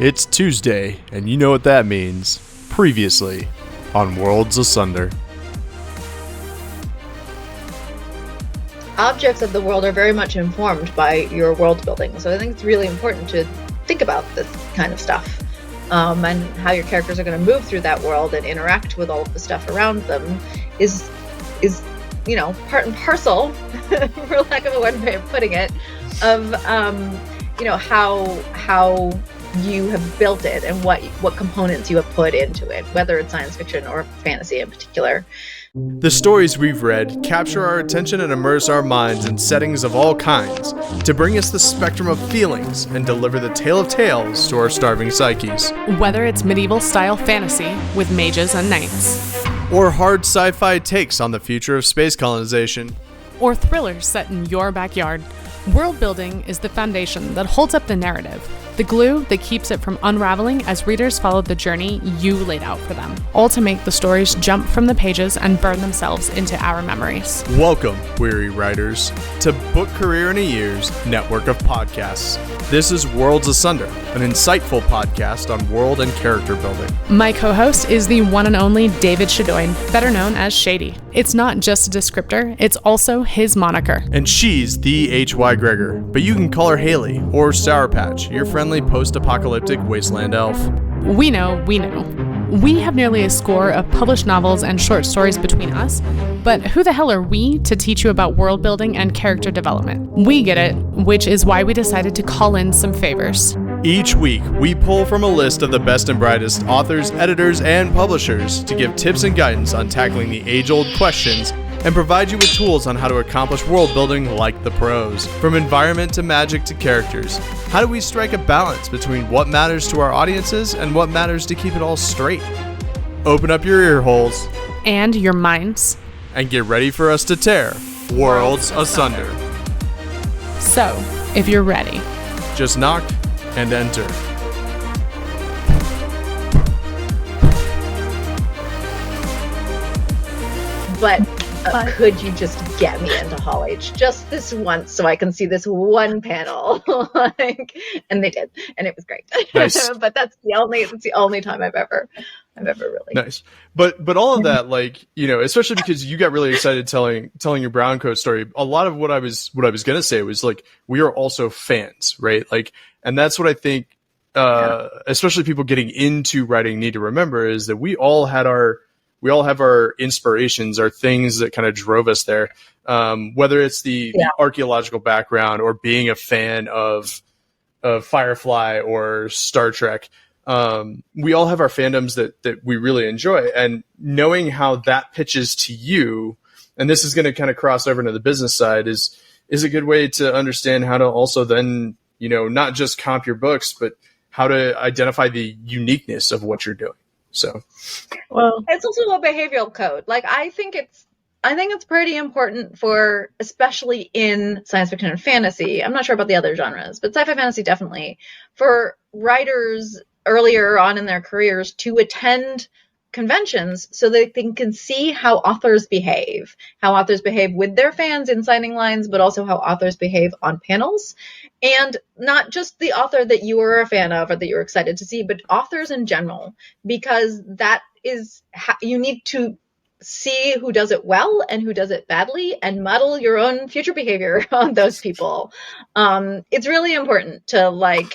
It's Tuesday, and you know what that means. Previously on Worlds Asunder. Objects of the world are very much informed by your world building, so I think it's really important to think about this kind of stuff and how your characters are going to move through that world and interact with all of the stuff around them is part and parcel, for lack of a better way of putting it, of how you have built it and what components you have put into it, whether it's science fiction or fantasy in particular. The stories we've read capture our attention and immerse our minds in settings of all kinds to bring us the spectrum of feelings and deliver the tale of tales to our starving psyches. Whether it's medieval-style fantasy with mages and knights, or hard sci-fi takes on the future of space colonization, or thrillers set in your backyard, world building is the foundation that holds up the narrative, the glue that keeps it from unraveling as readers follow the journey you laid out for them, all to make the stories jump from the pages and burn themselves into our memories. Welcome, weary writers, to Book Career in a Year's network of podcasts. This is Worlds Asunder, an insightful podcast on world and character building. My co-host is the one and only David Shadoin, better known as Shady. It's not just a descriptor, it's also his moniker. And she's the H.Y. Gregor, but you can call her Haley or Sour Patch, your friendly post-apocalyptic wasteland elf. We know. We have nearly a score of published novels and short stories between us, but who the hell are we to teach you about world building and character development? We get it, which is why we decided to call in some favors. Each week, we pull from a list of the best and brightest authors, editors, and publishers to give tips and guidance on tackling the age-old questions and provide you with tools on how to accomplish world building like the pros. From environment to magic to characters, how do we strike a balance between what matters to our audiences and what matters to keep it all straight? Open up your ear holes and your minds and get ready for us to tear Worlds Asunder. So, if you're ready, just knock and enter. But could you just get me into Hall H just this once so I can see this one panel? And they did, and it was great. Nice. But that's the only time I've ever really nice. But all of that, especially because you got really excited telling your brown coat story. A lot of what I was gonna say was we are also fans, right? And that's what I think, especially people getting into writing need to remember is that we all have our inspirations, our things that kind of drove us there. Whether it's the archaeological background or being a fan of Firefly or Star Trek. We all have our fandoms that we really enjoy, and knowing how that pitches to you, and this is going to kind of cross over into the business side is a good way to understand how to also then, not just comp your books, but how to identify the uniqueness of what you're doing. So, well, it's also a behavioral code. I think it's pretty important for, especially in science fiction and fantasy. I'm not sure about the other genres, but sci-fi fantasy definitely, for writers earlier on in their careers to attend conventions so they can see how authors behave with their fans in signing lines, but also how authors behave on panels. And not just the author that you are a fan of or that you're excited to see, but authors in general, because that is you need to see who does it well and who does it badly and model your own future behavior on those people. It's really important to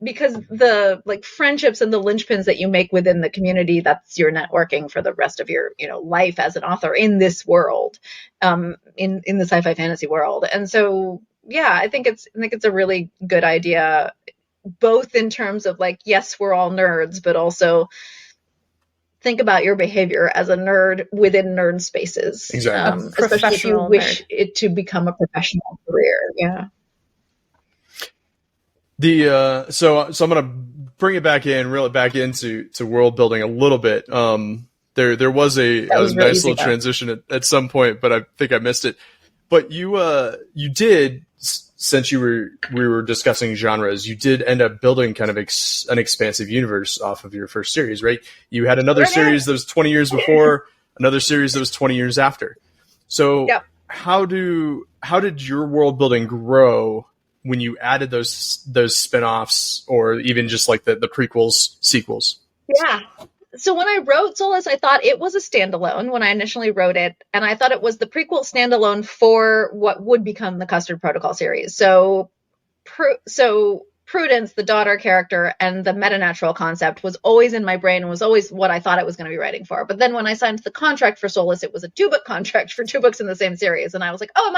because the friendships and the linchpins that you make within the community, that's your networking for the rest of your life as an author in this world, in the sci-fi fantasy world. And so I think it's a really good idea, both in terms of yes, we're all nerds, but also think about your behavior as a nerd within nerd spaces. Exactly. Especially if you wish it to become a professional career. Yeah. So I'm gonna reel it back into world building a little bit. There was a really nice little transition at some point, but I think I missed it. But you did, since we were discussing genres, you did end up building kind of an expansive universe off of your first series, right? You had another series that was 20 years before, another series that was 20 years after. So how did your world building grow when you added those spin-offs or even just like the prequels, sequels? Yeah. So when I wrote Solus, I thought it was a standalone when I initially wrote it, and I thought it was the prequel standalone for what would become the Custard Protocol series. So Prudence, the daughter character, and the metanatural concept was always in my brain and was always what I thought I was going to be writing for. But then when I signed the contract for Solus, it was a 2-book contract for 2 books in the same series, and I was like, oh,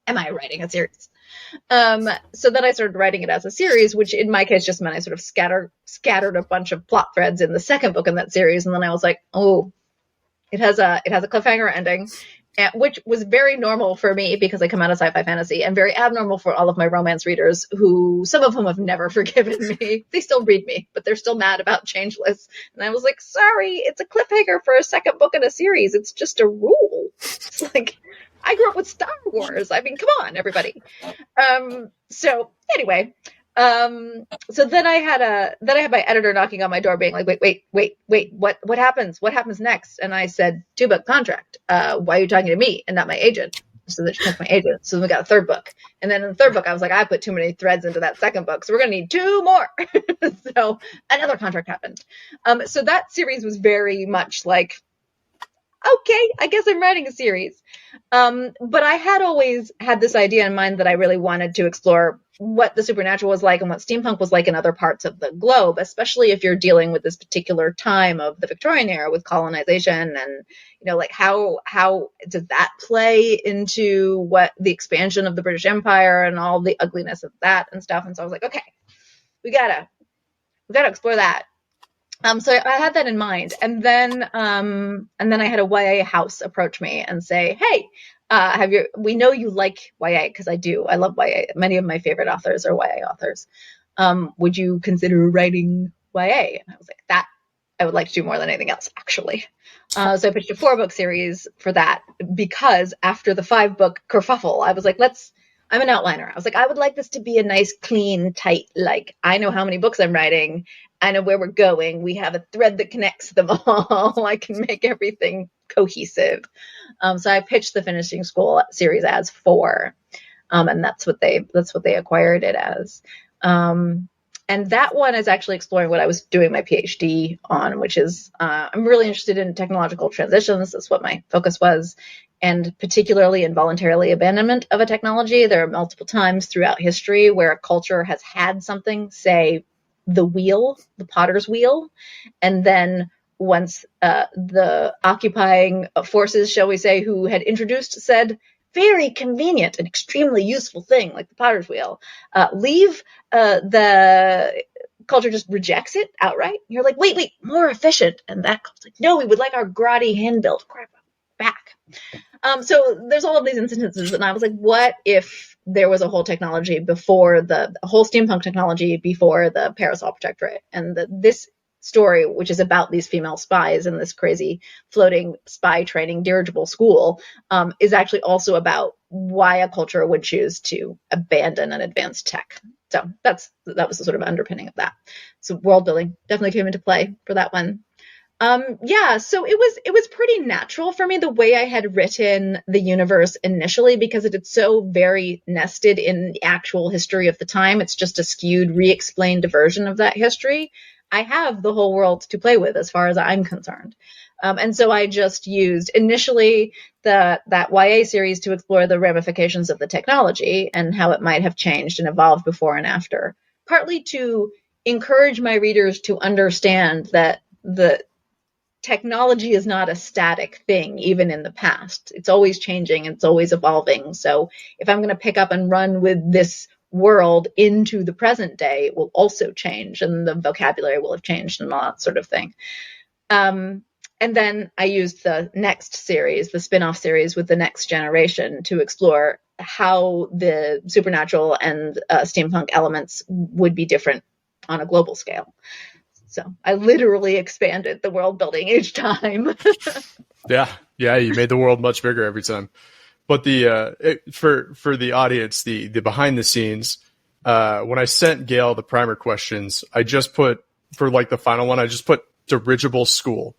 am I writing a series? So then I started writing it as a series, which in my case just meant I sort of scattered a bunch of plot threads in the second book in that series. And then I was like, oh, it has a cliffhanger ending, which was very normal for me because I come out of sci-fi fantasy, and very abnormal for all of my romance readers, who some of whom have never forgiven me. They still read me, but they're still mad about Changeless. And I was like, sorry, it's a cliffhanger for a second book in a series. It's just a rule. It's like, I grew up with Star Wars. I mean, come on, everybody. So anyway, so then I had my editor knocking on my door being like, wait, what happens? What happens next? And I said, 2-book contract. Why are you talking to me and not my agent? So that she took my agent. So then we got a 3rd book. And then in the 3rd book, I was like, I put too many threads into that 2nd book. So we're going to need 2 more. So another contract happened. So that series was very much like, okay, I guess I'm writing a series. But I had always had this idea in mind that I really wanted to explore what the supernatural was like and what steampunk was like in other parts of the globe, especially if you're dealing with this particular time of the Victorian era with colonization and, like how does that play into what the expansion of the British Empire and all the ugliness of that and stuff. And so I was like, okay, we gotta explore that. So I had that in mind, and then I had a YA house approach me and say, "Hey, we know you like YA, because I do. I love YA. Many of my favorite authors are YA authors. Would you consider writing YA?" And I was like, "That I would like to do more than anything else, actually." So I pitched a 4-book series for that, because after the 5-book kerfuffle, I was like, I'm an outliner. I was like, I would like this to be a nice, clean, tight, like, I know how many books I'm writing. I know where we're going. We have a thread that connects them all. I can make everything cohesive. So I pitched the Finishing School series as 4. And that's what they acquired it as. And that one is actually exploring what I was doing my PhD on, which is, I'm really interested in technological transitions. That's what my focus was. And particularly involuntary abandonment of a technology. There are multiple times throughout history where a culture has had something, say, the wheel, the potter's wheel, and then once the occupying forces, shall we say, who had introduced said very convenient and extremely useful thing like the potter's wheel, leave, the culture just rejects it outright. You're like, wait, more efficient. And that culture's like, no, we would like our grotty hand-built crap back. So there's all of these instances, and I was like, what if there was a whole technology before a whole steampunk technology before the Parasol Protectorate, and this story, which is about these female spies in this crazy floating spy training dirigible school, is actually also about why a culture would choose to abandon an advanced tech. So that was the sort of underpinning of that. So world building definitely came into play for that one. So it was pretty natural for me the way I had written the universe initially, because it is so very nested in the actual history of the time. It's just a skewed, re-explained version of that history. I have the whole world to play with as far as I'm concerned. And so I just used initially that YA series to explore the ramifications of the technology and how it might have changed and evolved before and after, partly to encourage my readers to understand that the technology is not a static thing, even in the past. It's always changing. It's always evolving. So if I'm going to pick up and run with this world into the present day, it will also change, and the vocabulary will have changed and all that sort of thing. And then I used the next series, the spin-off series with the next generation, to explore how the supernatural and steampunk elements would be different on a global scale. So I literally expanded the world building each time. Yeah, you made the world much bigger every time. But for the audience, the behind the scenes, when I sent Gail the primer questions, I just put, for like the final one, I just put dirigible school.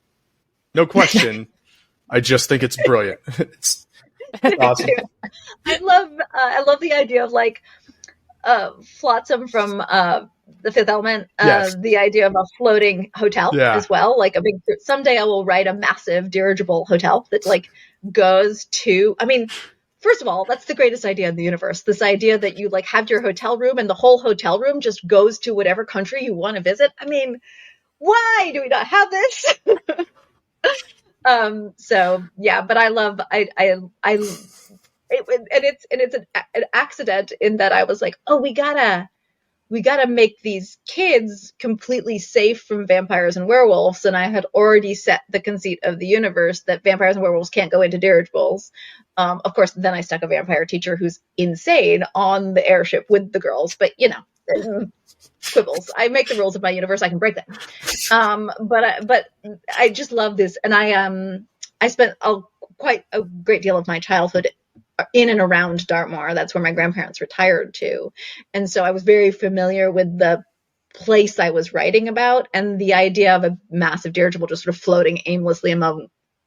No question. I just think it's brilliant. It's awesome. I love the idea of like, Flotsam from The Fifth Element, Yes. the idea of a floating hotel as well, like a big. Someday I will write a massive dirigible hotel that like goes to. I mean, first of all, that's the greatest idea in the universe. This idea that you like have your hotel room and the whole hotel room just goes to whatever country you want to visit. I mean, why do we not have this? So yeah, but I love it's an accident in that I was like, oh, we gotta make these kids completely safe from vampires and werewolves, and I had already set the conceit of the universe that vampires and werewolves can't go into dirigibles. Of course, then I stuck a vampire teacher who's insane on the airship with the girls, but you know, quibbles. I make the rules of my universe, I can break them. But I just love this, and I spent quite a great deal of my childhood in and around Dartmoor. That's where my grandparents retired to, and so I was very familiar with the place I was writing about, and the idea of a massive dirigible just sort of floating aimlessly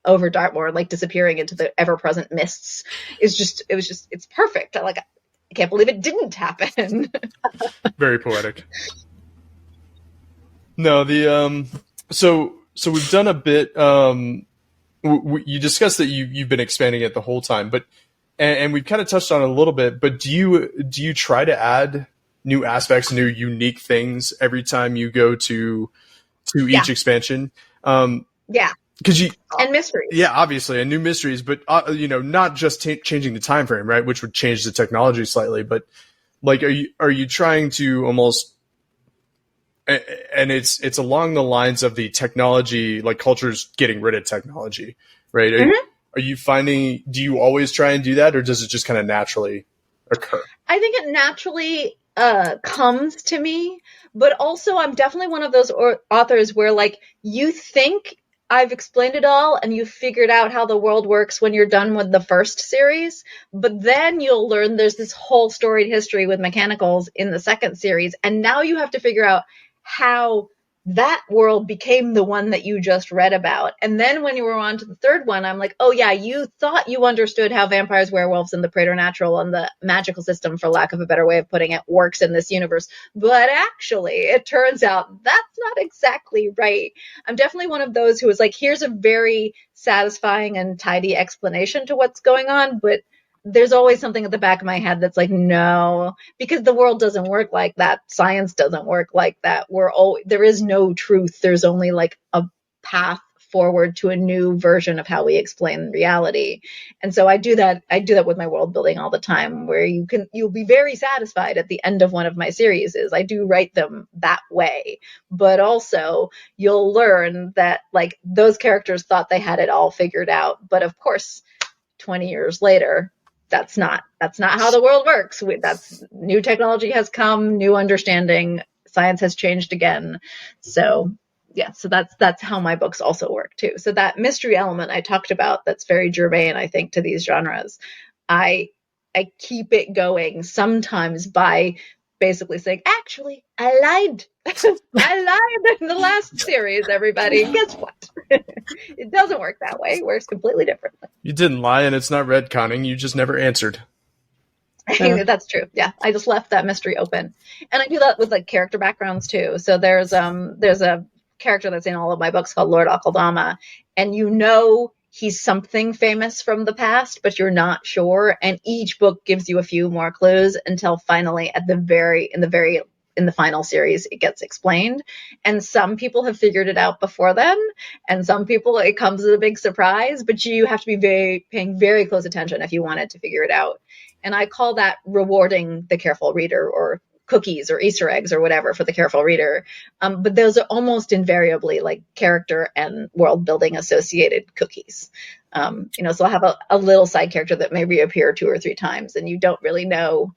over Dartmoor, like disappearing into the ever-present mists, it's perfect. I can't believe it didn't happen. Very poetic. No, so we've done a bit. You discussed that you've been expanding it the whole time, but and we've kind of touched on it a little bit. But do you try to add new aspects, new unique things every time you go to each expansion? Yeah. And mysteries. Yeah, obviously, and new mysteries, but not just changing the time frame, right? Which would change the technology slightly, but like, are you trying to almost, and it's along the lines of the technology, like culture's getting rid of technology, right? Are you finding, do you always try and do that, or does it just kind of naturally occur? I think it naturally comes to me, but also I'm definitely one of those authors where like you think I've explained it all and you've figured out how the world works when you're done with the first series, but then you'll learn there's this whole storied history with mechanicals in the second series, and now you have to figure out how that world became the one that you just read about. And then when you were on to the third one, I'm like, oh yeah, you thought you understood how vampires, werewolves, and the preternatural and the magical system, for lack of a better way of putting it, works in this universe. But actually, it turns out that's not exactly right. I'm definitely one of those who is like, here's a very satisfying and tidy explanation to what's going on, but there's always something at the back of my head that's like, no, because the world doesn't work like that. Science doesn't work like that. There is no truth. There's only like a path forward to a new version of how we explain reality. And so I do that with my world building all the time, where you'll be very satisfied at the end of one of my series. I do write them that way, but also you'll learn that like those characters thought they had it all figured out. But of course, 20 years later, that's not how the world works. That's new technology has come, new understanding, science has changed again. So yeah, so that's how my books also work too. So that mystery element I talked about, that's very germane, I think, to these genres. I keep it going sometimes by basically saying, actually, I lied. I lied in the last series, everybody. Guess what? It doesn't work that way. It works completely differently. You didn't lie, and it's not retconning. You just never answered. Yeah. That's true. Yeah, I just left that mystery open, and I do that with like character backgrounds too. So there's a character that's in all of my books called Lord Akaldama, and he's something famous from the past, but you're not sure. And each book gives you a few more clues until finally in the final series, it gets explained. And some people have figured it out before then, and some people it comes as a big surprise, but you have to be paying very close attention if you wanted to figure it out. And I call that rewarding the careful reader, or cookies or Easter eggs or whatever for the careful reader. But those are almost invariably like character and world building associated cookies. So I'll have a little side character that may reappear 2 or 3 times, and you don't really know.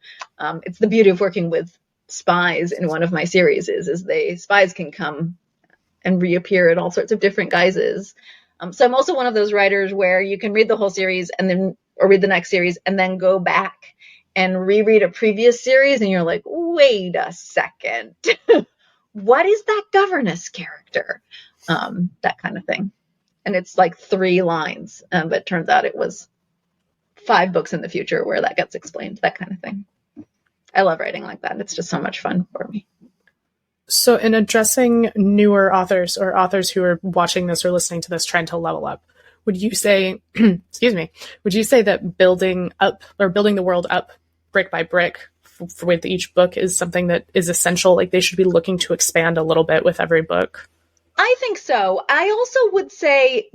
It's the beauty of working with spies in one of my series is spies can come and reappear in all sorts of different guises. So I'm also one of those writers where you can read the whole series or read the next series and then go back and reread a previous series, and you're like, wait a second, what is that governess character? That kind of thing. And it's like 3 lines, but it turns out it was 5 books in the future where that gets explained, that kind of thing. I love writing like that. It's just so much fun for me. So in addressing newer authors or authors who are watching this or listening to this trying to level up, would you say, excuse me, would you say that building up or building the world up brick by brick with each book is something that is essential? Like they should be looking to expand a little bit with every book? I think so. I also would say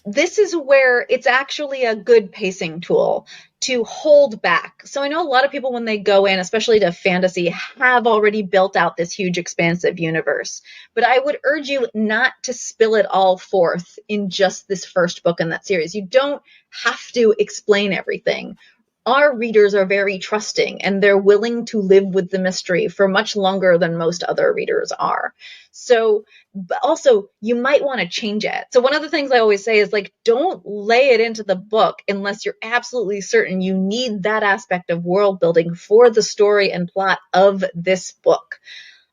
this is where it's actually a good pacing tool to hold back. So I know a lot of people when they go in, especially to fantasy, have already built out this huge expansive universe. But I would urge you not to spill it all forth in just this first book in that series. You don't have to explain everything. Our readers are very trusting and they're willing to live with the mystery for much longer than most other readers are. So, but also you might want to change it. So one of the things I always say is like, don't lay it into the book unless you're absolutely certain you need that aspect of world building for the story and plot of this book.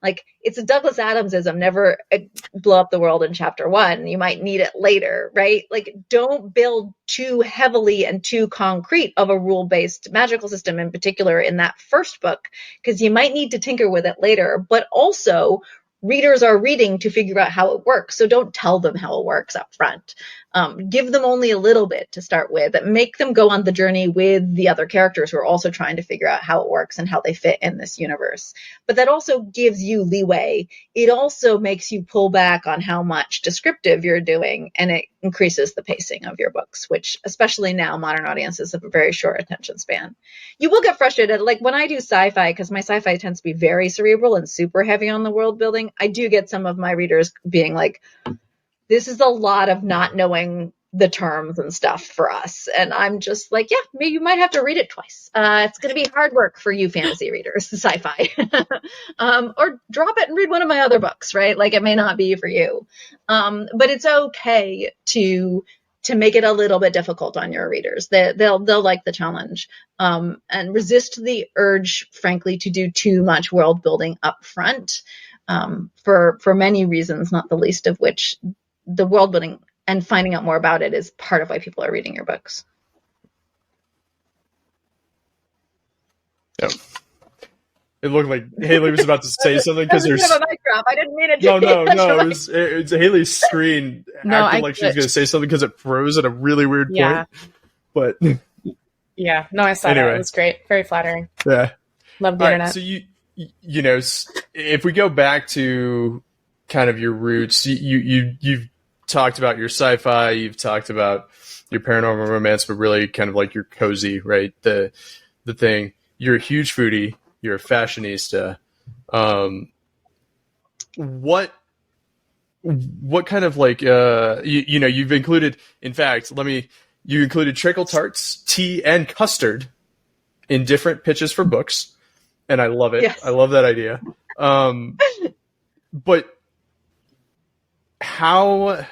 Like it's a Douglas Adamsism, never blow up the world in chapter 1. You might need it later, right? Like don't build too heavily and too concrete of a rule-based magical system in particular in that first book, because you might need to tinker with it later. But also readers are reading to figure out how it works. So don't tell them how it works up front. Give them only a little bit to start with. Make them go on the journey with the other characters who are also trying to figure out how it works and how they fit in this universe. But that also gives you leeway. It also makes you pull back on how much descriptive you're doing, and it increases the pacing of your books, which especially now modern audiences have a very short attention span. You will get frustrated. Like when I do sci-fi, because my sci-fi tends to be very cerebral and super heavy on the world building, I do get some of my readers being like, this is a lot of not knowing the terms and stuff for us. And I'm just like, yeah, maybe you might have to read it twice. It's going to be hard work for you fantasy readers, sci-fi. Or drop it and read one of my other books, right? Like it may not be for you. But it's okay to make it a little bit difficult on your readers. They'll like the challenge, and resist the urge, frankly, to do too much world building up front, for many reasons, not the least of which the world building and finding out more about it is part of why people are reading your books. Yep. It looked like Haley was about to say something because there's a mic drop. I didn't mean it. No. It's Haley's screen acting like she was going to say something because it froze at a really weird point. But yeah, no, I saw that. It was great. Very flattering. Yeah, love the internet. Right, so you know, if we go back to kind of your roots, you've talked about your sci-fi, you've talked about your paranormal romance, but really kind of like your cozy, right? The thing. You're a huge foodie. You're a fashionista. What kind of like you've included? In fact, you included Treacle tarts, tea, and custard in different pitches for books, and I love it. Yes. I love that idea. But how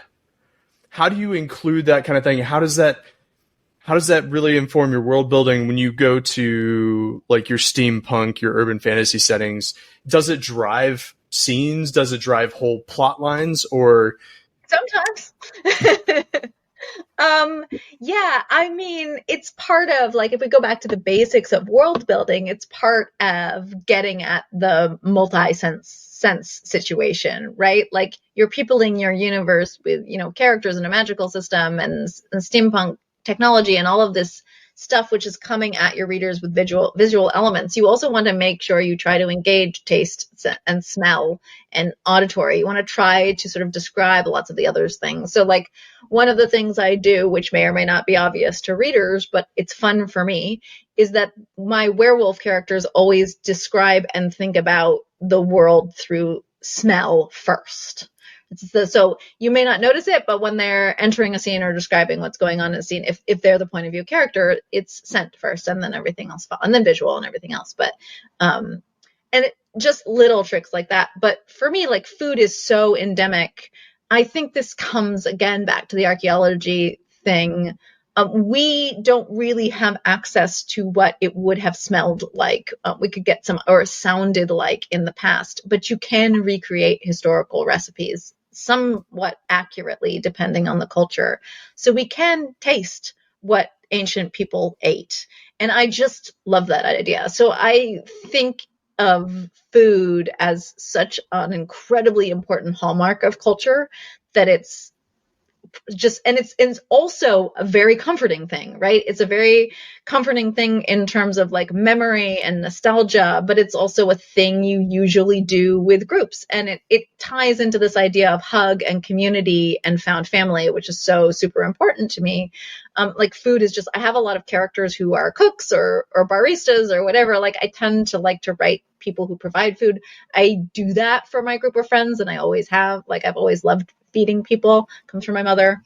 do you include that kind of thing? How does that really inform your world building when you go to like your steampunk, your urban fantasy settings? Does it drive scenes? Does it drive whole plot lines? Or sometimes? Yeah, I mean, it's part of, like, if we go back to the basics of world building, it's part of getting at the multi-sense situation, right? Like you're peopling your universe with, characters in a magical system and steampunk technology and all of this stuff, which is coming at your readers with visual elements. You also want to make sure you try to engage taste and smell and auditory. You want to try to sort of describe lots of the other things. So like one of the things I do, which may or may not be obvious to readers, but it's fun for me, is that my werewolf characters always describe and think about the world through smell first. So you may not notice it, but when they're entering a scene or describing what's going on in a scene, if they're the point of view character, it's scent first and then everything else, and then visual and everything else. But, just little tricks like that. But for me, like food is so endemic. I think this comes again back to the archaeology thing. We don't really have access to what it would have smelled like. We could get some, or sounded like in the past, but you can recreate historical recipes somewhat accurately depending on the culture. So we can taste what ancient people ate. And I just love that idea. So I think of food as such an incredibly important hallmark of culture that it's just, and it's also a very comforting thing, right? It's a very comforting thing in terms of like memory and nostalgia, but it's also a thing you usually do with groups. And it ties into this idea of hug and community and found family, which is so super important to me. Like food is just, I have a lot of characters who are cooks or baristas or whatever. Like I tend to like to write people who provide food. I do that for my group of friends, and I always have. Like I've always loved feeding people. Comes from my mother.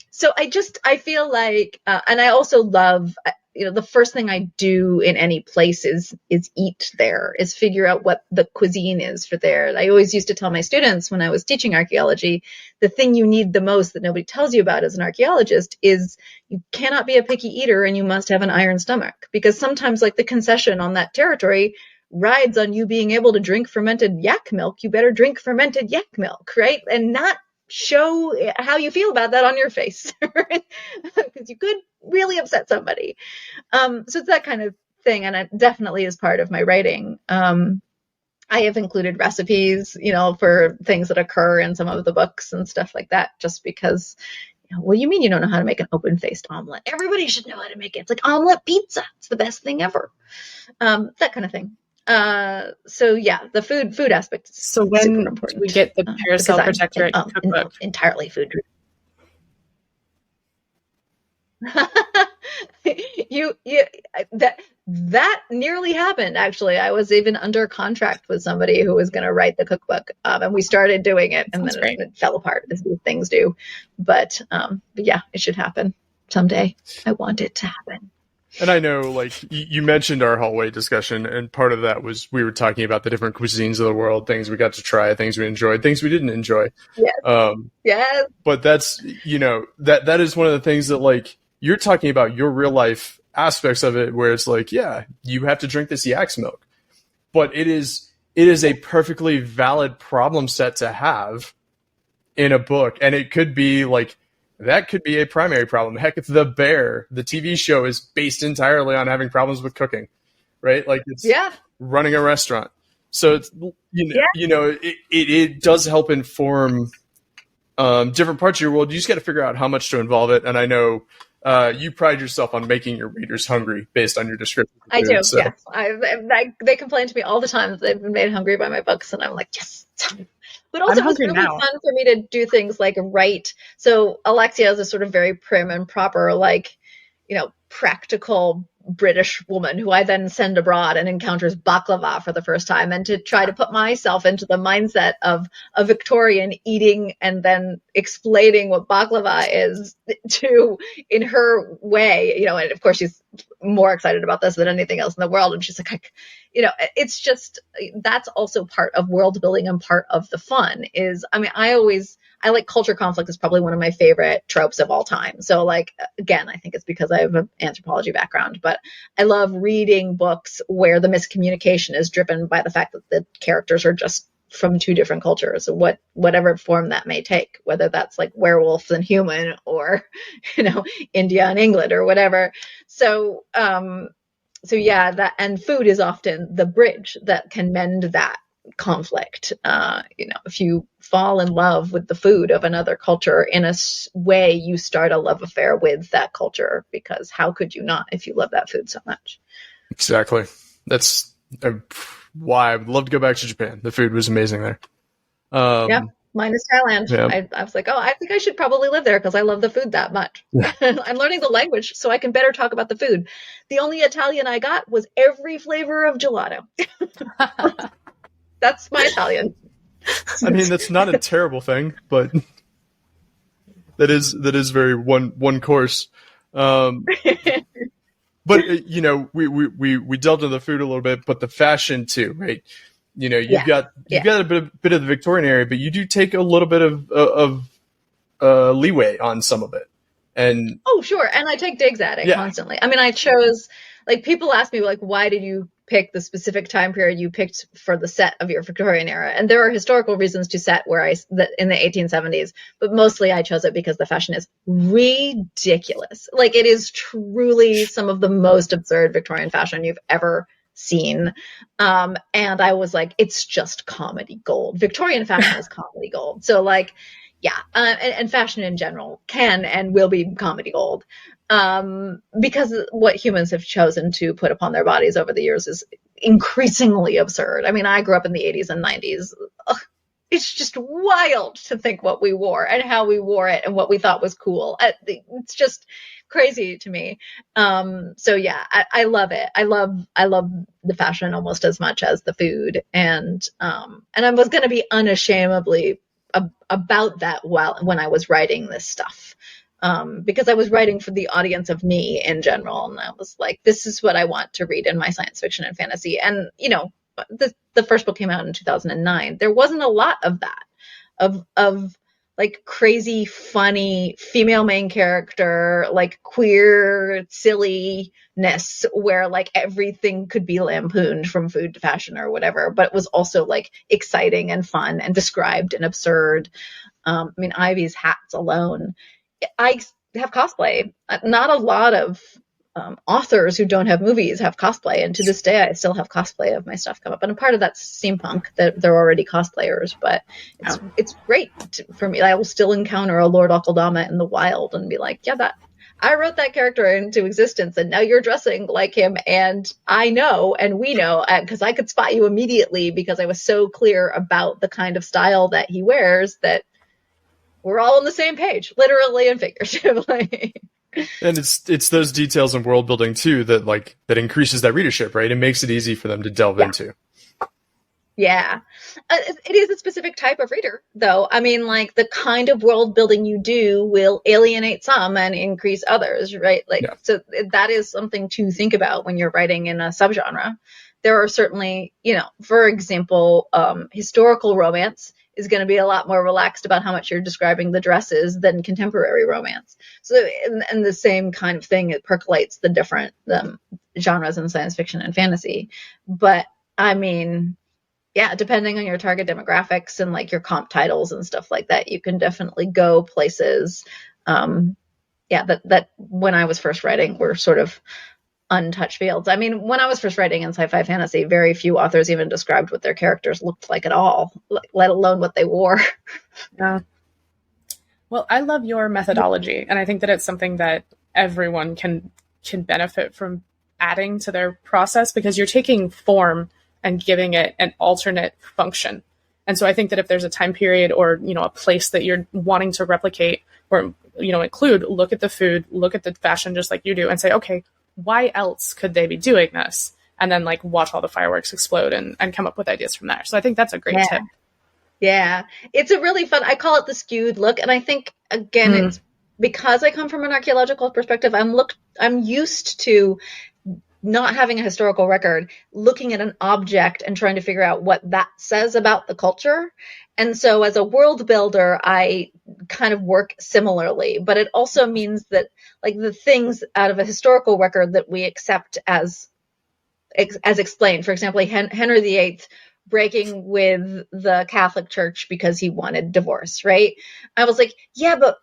So I feel like, and I also love, the first thing I do in any place is eat there, is figure out what the cuisine is for there. I always used to tell my students when I was teaching archaeology, the thing you need the most that nobody tells you about as an archaeologist is you cannot be a picky eater and you must have an iron stomach, because sometimes like the concession on that territory rides on you being able to drink fermented yak milk. You better drink fermented yak milk, right? And not show how you feel about that on your face, right? Because you could really upset somebody. So it's that kind of thing, and it definitely is part of my writing. I have included recipes, for things that occur in some of the books and stuff like that, just because, what do you mean you don't know how to make an open-faced omelet? Everybody should know how to make it. It's like omelet pizza. It's the best thing ever. That kind of thing. So yeah, the food aspect is so when super important. We get the Paracel Protectorate cookbook. Entirely food. That nearly happened, actually. I was even under contract with somebody who was going to write the cookbook, and we started doing it, and then it fell apart, as these things do. But yeah, it should happen someday. I want it to happen. And I know, like, you mentioned our hallway discussion, and part of that was we were talking about the different cuisines of the world, things we got to try, things we enjoyed, things we didn't enjoy. Yes. Yes. But that's, that is one of the things that, like, you're talking about your real life aspects of it, where it's like, yeah, you have to drink this yak's milk. But it is a perfectly valid problem set to have in a book. And it could be, like, that could be a primary problem. Heck, it's The Bear. The TV show is based entirely on having problems with cooking, right? Like it's running a restaurant. So it's, it does help inform different parts of your world. You just got to figure out how much to involve it. And I know you pride yourself on making your readers hungry based on your description. I do. So. Yes. They complain to me all the time that they've been made hungry by my books, and I'm like, yes. But also it's really fun for me to do things like write. So Alexia is a sort of very prim and proper, like, practical British woman who I then send abroad and encounters baklava for the first time, and to try to put myself into the mindset of a Victorian eating and then explaining what baklava is to in her way, and of course she's more excited about this than anything else in the world. And she's like, it's just, that's also part of world building, and part of the fun is, I like culture conflict is probably one of my favorite tropes of all time. So like, again, I think it's because I have an anthropology background, but I love reading books where the miscommunication is driven by the fact that the characters are just from two different cultures, whatever form that may take, whether that's like werewolf and human, or, India and England or whatever. So yeah, that, and food is often the bridge that can mend that conflict. If you fall in love with the food of another culture, in a way you start a love affair with that culture, because how could you not if you love that food so much? Exactly. That's why I would love to go back to Japan. The food was amazing there. Minus Thailand. Yeah. I was like, I think I should probably live there because I love the food that much. Yeah. I'm learning the language so I can better talk about the food. The only Italian I got was every flavor of gelato. That's my Italian. I mean, that's not a terrible thing, but that is very one course. But we delved into the food a little bit, but the fashion too, right? You've got a bit of the Victorian area, but you do take a little bit of leeway on some of it. And sure, and I take digs at it constantly. I mean, I chose, like, people ask me, like, why did you pick the specific time period you picked for the set of your Victorian era. And there are historical reasons to set that in the 1870s, but mostly I chose it because the fashion is ridiculous. Like, it is truly some of the most absurd Victorian fashion you've ever seen. And I was like, it's just comedy gold. Victorian fashion is comedy gold. So like, yeah, and fashion in general can and will be comedy gold. Because what humans have chosen to put upon their bodies over the years is increasingly absurd. I mean, I grew up in the 80s and 90s. Ugh, it's just wild to think what we wore and how we wore it and what we thought was cool. It's just crazy to me. So yeah, I love it. I love the fashion almost as much as the food. And I was going to be unashamedly about that when I was writing this stuff. Because I was writing for the audience of me in general. And I was like, this is what I want to read in my science fiction and fantasy. And, you know, the first book came out in 2009. There wasn't a lot of that, of like crazy, funny female main character, like queer silliness where like everything could be lampooned from food to fashion or whatever, but it was also like exciting and fun and described and absurd. I mean, Ivy's hats alone. I have cosplay. Not a lot of authors who don't have movies have cosplay, and to this day I still have cosplay of my stuff come up. And a part of that's steampunk, that they're already cosplayers, but it's great for me. I will still encounter a Lord Akaldama in the wild and be like, yeah, I wrote that character into existence, and now you're dressing like him, and I know, and we know, because I could spot you immediately because I was so clear about the kind of style that he wears that we're all on the same page, literally and figuratively. And it's those details in world building too that increases that readership, right? It makes it easy for them to delve into. Yeah. It is a specific type of reader, though. I mean, like, the kind of world building you do will alienate some and increase others, right? Like, yeah. So that is something to think about when you're writing in a subgenre. There are certainly, you know, for example, historical romance is going to be a lot more relaxed about how much you're describing the dresses than contemporary romance. So, and the same kind of thing, it percolates the different genres in science fiction and fantasy. But I mean, yeah, depending on your target demographics and like your comp titles and stuff like that, you can definitely go places. That when I was first writing were sort of untouched fields. I mean, when I was first writing in sci-fi fantasy, very few authors even described what their characters looked like at all, let alone what they wore. Yeah. Well, I love your methodology, and I think that it's something that everyone can benefit from adding to their process, because you're taking form and giving it an alternate function. And so I think that if there's a time period or, you know, a place that you're wanting to replicate or, you know, include, look at the food, look at the fashion just like you do, and say, okay, why else could they be doing this? And then like watch all the fireworks explode and come up with ideas from there. So I think that's a great tip. Yeah. It's a really fun, I call it the skewed look. And I think, again, it's because I come from an archaeological perspective, I'm used to not having a historical record, looking at an object and trying to figure out what that says about the culture. And so as a world builder, I kind of work similarly, but it also means that like the things out of a historical record that we accept as explained, for example, Henry VIII breaking with the Catholic Church because he wanted divorce, right? I was like, yeah, but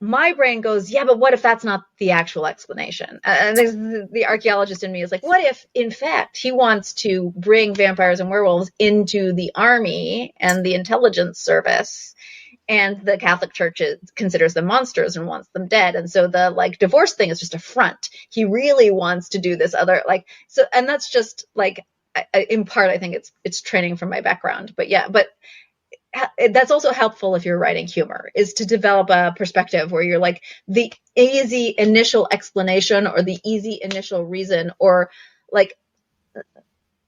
my brain goes, yeah, but what if that's not the actual explanation? And the archaeologist in me is like, what if, in fact, he wants to bring vampires and werewolves into the army and the intelligence service, and the Catholic Church considers them monsters and wants them dead. And so the like divorce thing is just a front. He really wants to do this other so, and that's just like, in part, I think it's training from my background, but yeah, but that's also helpful if you're writing humor, is to develop a perspective where you're like the easy initial explanation or the easy initial reason, or like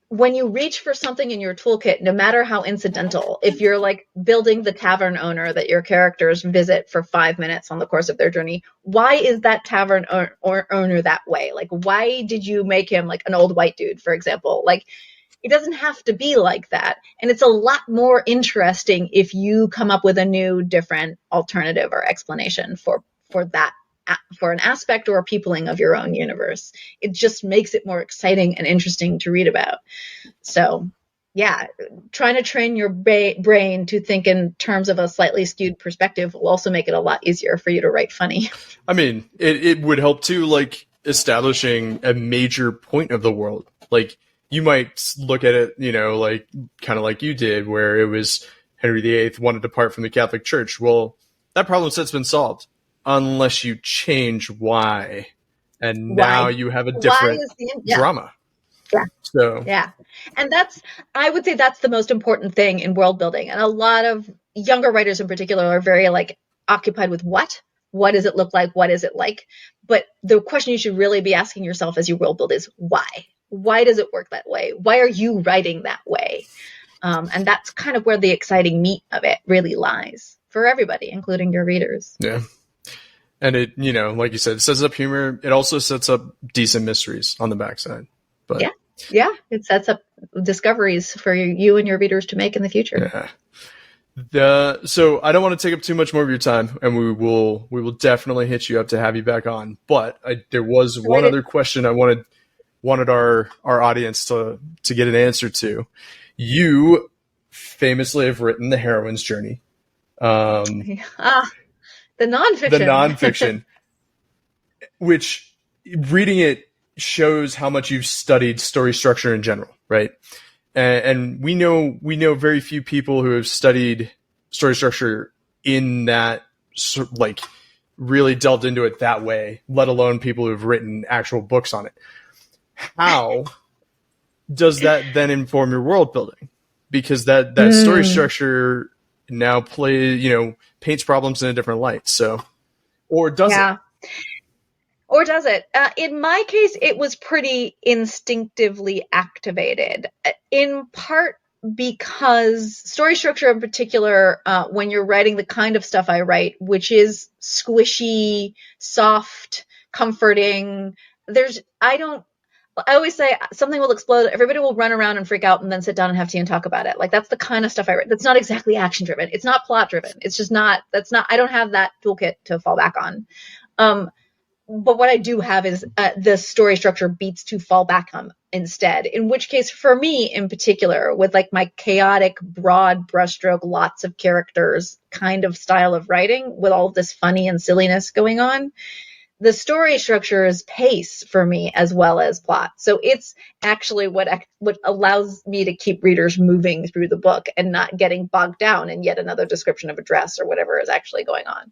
when you reach for something in your toolkit, no matter how incidental, if you're like building the tavern owner that your characters visit for 5 minutes on the course of their journey, why is that tavern owner that way? Like, why did you make him like an old white dude, for example? Like, it doesn't have to be like that. And it's a lot more interesting if you come up with a new, different alternative or explanation for that for an aspect or a peopling of your own universe. It just makes it more exciting and interesting to read about. So yeah, trying to train your brain to think in terms of a slightly skewed perspective will also make it a lot easier for you to write funny. I mean, it would help too, like establishing a major point of the world. Like you might look at it, you know, like kind of like you did, where it was Henry VIII wanted to depart from the Catholic Church. Well, that problem set's been solved unless you change why. And now you have a different drama. Yeah. So yeah. And I would say that's the most important thing in world building. And a lot of younger writers in particular are very like occupied with what does it look like? What is it like? But the question you should really be asking yourself as you world build is why? Why does it work that way? Why are you writing that way? And that's kind of where the exciting meat of it really lies for everybody, including your readers. Yeah. And it, you know, like you said, it sets up humor. It also sets up decent mysteries on the backside. But yeah, it sets up discoveries for you and your readers to make in the future. Yeah. So I don't want to take up too much more of your time, and we will definitely hit you up to have you back on. But there was one other question I wanted our audience to get an answer to. You famously have written The Heroine's Journey. The nonfiction. The nonfiction, which reading it shows how much you've studied story structure in general, right? And we know very few people who have studied story structure in that, like, really delved into it that way, let alone people who have written actual books on it. How does that then inform your world building? Because that story structure now paints problems in a different light. So, or does it? Or does it? In my case, it was pretty instinctively activated, in part because story structure in particular, when you're writing the kind of stuff I write, which is squishy, soft, comforting, I always say something will explode, everybody will run around and freak out and then sit down and have tea and talk about it. Like, that's the kind of stuff I write. That's not exactly action driven. It's not plot driven. It's just not, I don't have that toolkit to fall back on. But what I do have is the story structure beats to fall back on instead, in which case for me in particular, with like my chaotic, broad brushstroke, lots of characters kind of style of writing with all of this funny and silliness going on, the story structure is pace for me as well as plot. So it's actually what allows me to keep readers moving through the book and not getting bogged down in yet another description of a dress or whatever is actually going on.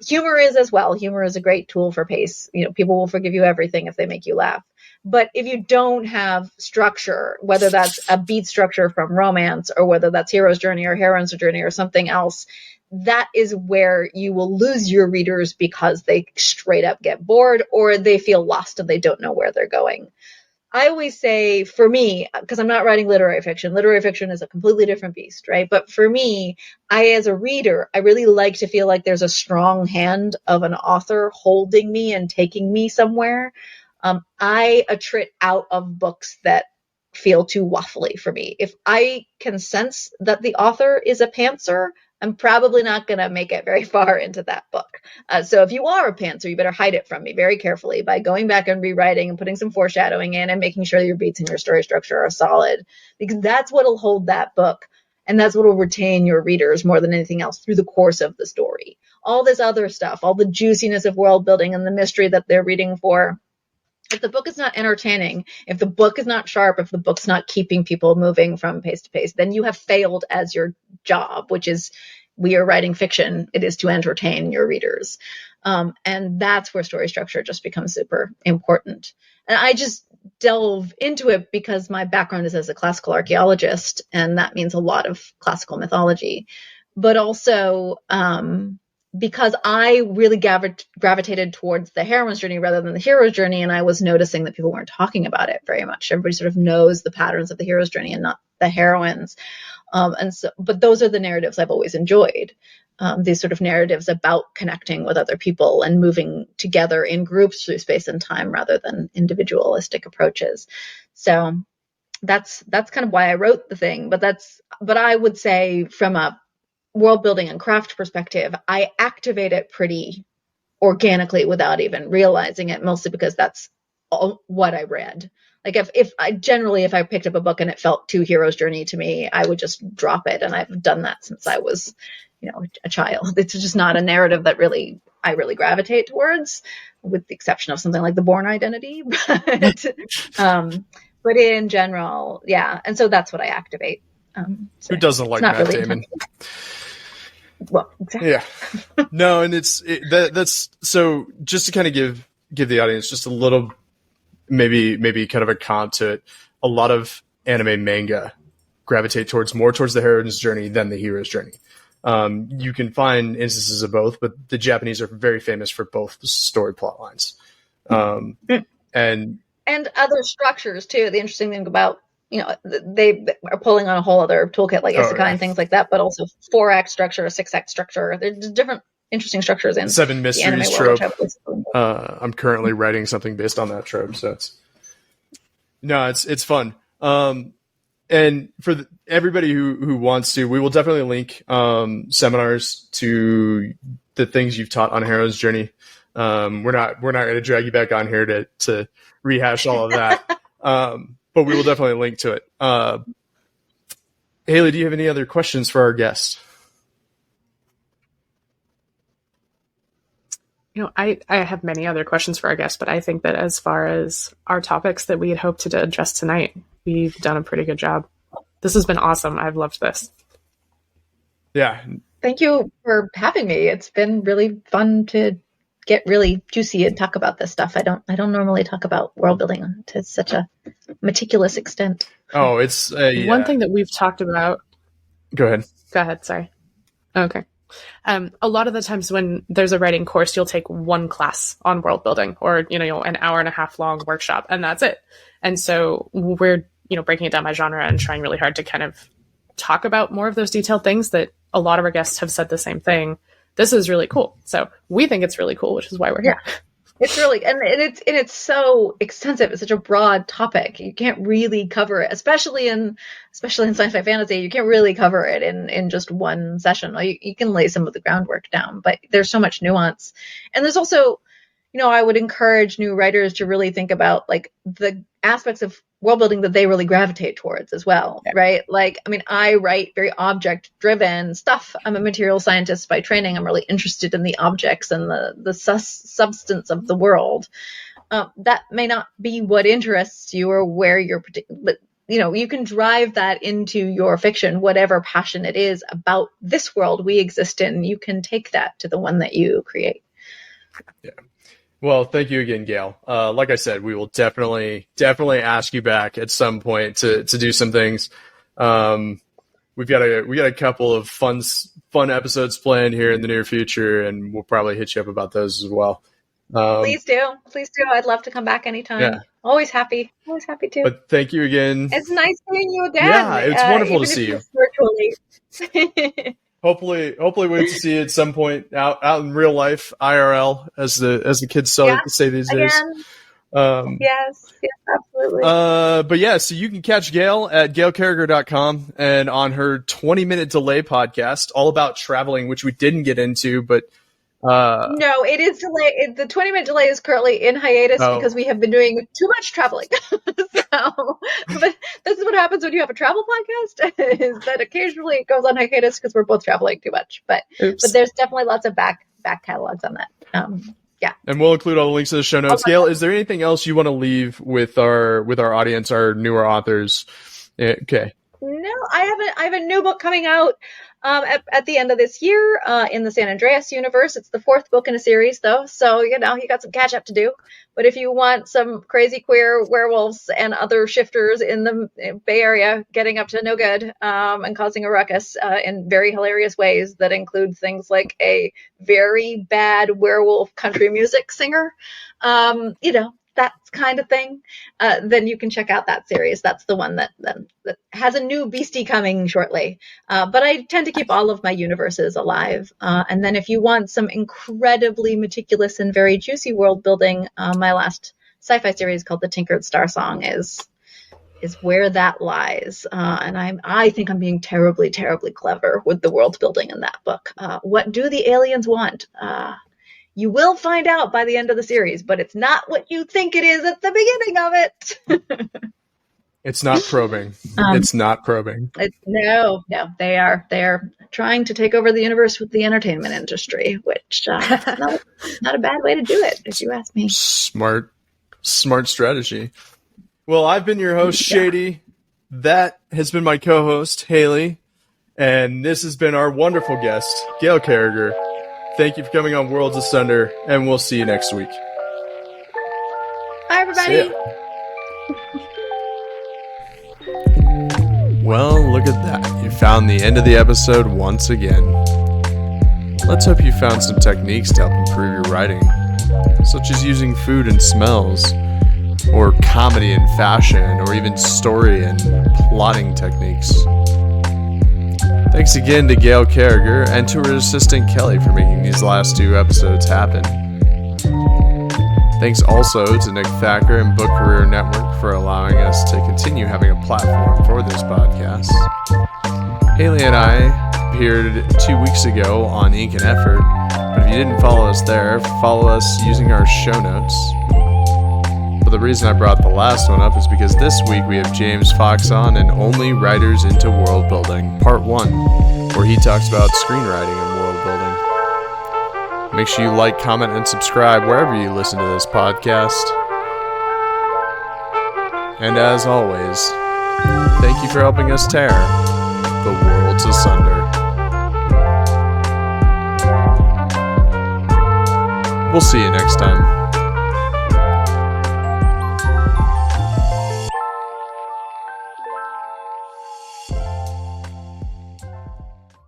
Humor is as well. Humor is a great tool for pace. You know, people will forgive you everything if they make you laugh. But if you don't have structure, whether that's a beat structure from romance or whether that's hero's journey or heroine's journey or something else, that is where you will lose your readers because they straight up get bored or they feel lost and they don't know where they're going. I always say, for me, because I'm not writing literary fiction is a completely different beast, right? But for me, as a reader, I really like to feel like there's a strong hand of an author holding me and taking me somewhere. I attrit out of books that feel too waffly for me. If I can sense that the author is a pantser, I'm probably not going to make it very far into that book. So if you are a pantser, you better hide it from me very carefully by going back and rewriting and putting some foreshadowing in and making sure your beats and your story structure are solid, because that's what will hold that book. And that's what will retain your readers more than anything else through the course of the story. All this other stuff, all the juiciness of world building and the mystery that they're reading for, if the book is not entertaining, if the book is not sharp, if the book's not keeping people moving from pace to pace, then you have failed as your job, which is, we are writing fiction. It is to entertain your readers. And that's where story structure just becomes super important. And I just delve into it because my background is as a classical archaeologist, and that means a lot of classical mythology, but also, because I really gravitated towards the heroine's journey rather than the hero's journey. And I was noticing that people weren't talking about it very much. Everybody sort of knows the patterns of the hero's journey and not the heroine's. But those are the narratives I've always enjoyed. These sort of narratives about connecting with other people and moving together in groups through space and time rather than individualistic approaches. So that's kind of why I wrote the thing. But I would say from a world building and craft perspective, I activate it pretty organically without even realizing it, mostly because that's all what I read. Like if I picked up a book and it felt too hero's journey to me, I would just drop it. And I've done that since I was, a child. It's just not a narrative that I really gravitate towards, with the exception of something like The Bourne Identity. But in general, yeah. And so that's what I activate. Who doesn't like Matt really Damon? Well, exactly. Yeah. No, and that's so just to kind of give the audience just a little, maybe kind of a comp to it. A lot of anime manga gravitate more towards the heroine's journey than the hero's journey. You can find instances of both, but the Japanese are very famous for both story plot lines. And other structures too. The interesting thing about, they are pulling on a whole other toolkit like isekai and things like that, but also 4-act structure, 6-act structure. There's different interesting structures in 7 mysteries trope. World, I'm currently writing something based on that trope, so it's fun. And for everybody who wants to, we will definitely link seminars to the things you've taught on Hero's Journey. We're not going to drag you back on here to rehash all of that, but we will definitely link to it. Haley, do you have any other questions for our guest? I have many other questions for our guest, but I think that as far as our topics that we had hoped to address tonight, we've done a pretty good job. This has been awesome. I've loved this. Yeah. Thank you for having me. It's been really fun to get really juicy and talk about this stuff. I don't normally talk about world building to such a meticulous extent. Oh, it's one thing that we've talked about. Go ahead. Sorry. Okay. A lot of the times when there's a writing course, you'll take one class on world building, or an hour and a half long workshop, and that's it. And so we're breaking it down by genre and trying really hard to kind of talk about more of those detailed things that a lot of our guests have said the same thing. This is really cool. So we think it's really cool, which is why we're here. It's really, and it's so extensive. It's such a broad topic. You can't really cover it, especially in sci-fi fantasy. You can't really cover it in just one session. You can lay some of the groundwork down, but there's so much nuance. And there's also, I would encourage new writers to really think about like the aspects of world building that they really gravitate towards as well, right? Like, I write very object driven stuff. I'm a material scientist by training. I'm really interested in the objects and the substance of the world. That may not be what interests you or where you're, but you can drive that into your fiction, whatever passion it is about this world we exist in. You can take that to the one that you create. Yeah. Well, thank you again, Gail. Like I said, we will definitely ask you back at some point to do some things. We got a couple of fun episodes planned here in the near future, and we'll probably hit you up about those as well. Please do. I'd love to come back anytime. Yeah. Always happy to. But thank you again. It's nice seeing you again. Yeah, it's wonderful to see you virtually. Hopefully we get to see you at some point out in real life, IRL, as the kids say these days. Yes, absolutely. But yeah, so you can catch Gail at gailcarriger.com and on her 20-minute delay podcast, all about traveling, which we didn't get into, but no, it is delayed. The 20-minute delay is currently in hiatus because we have been doing too much traveling. But this is what happens when you have a travel podcast, is that occasionally it goes on hiatus because we're both traveling too much. But there's definitely lots of back catalogs on that. Yeah. And we'll include all the links in the show notes. Gail, is there anything else you want to leave with our audience, our newer authors? Okay. No, I have a new book coming out at the end of this year in the San Andreas universe. It's the 4th book in a series, though, so you got some catch up to do. But if you want some crazy queer werewolves and other shifters in the Bay Area getting up to no good and causing a ruckus in very hilarious ways that include things like a very bad werewolf country music singer, that kind of thing, then you can check out that series. That's the one that has a new beastie coming shortly. But I tend to keep all of my universes alive. And then if you want some incredibly meticulous and very juicy world building, my last sci-fi series called The Tinkered Star Song is where that lies. And I think I'm being terribly, terribly clever with the world building in that book. What do the aliens want? You will find out by the end of the series, but it's not what you think it is at the beginning of it. It's not probing. It's not probing. No, they are trying to take over the universe with the entertainment industry, which not a bad way to do it, if you ask me. Smart strategy. Well, I've been your host, Shady. That has been my co-host, Haley. And this has been our wonderful guest, Gail Carriger. Thank you for coming on Worlds Asunder, and we'll see you next week. Bye, everybody. Well, look at that. You found the end of the episode once again. Let's hope you found some techniques to help improve your writing, such as using food and smells, or comedy and fashion, or even story and plotting techniques. Thanks again to Gail Carriger and to her assistant Kelly for making these last 2 episodes happen. Thanks also to Nick Thacker and Book Career Network for allowing us to continue having a platform for this podcast. Haley and I appeared 2 weeks ago on Ink and Effort, but if you didn't follow us there, follow us using our show notes. But the reason I brought the last one up is because this week we have James Fox on and Only Writers into World Building, Part 1, where he talks about screenwriting and world building. Make sure you like, comment, and subscribe wherever you listen to this podcast. And as always, thank you for helping us tear the worlds asunder. We'll see you next time.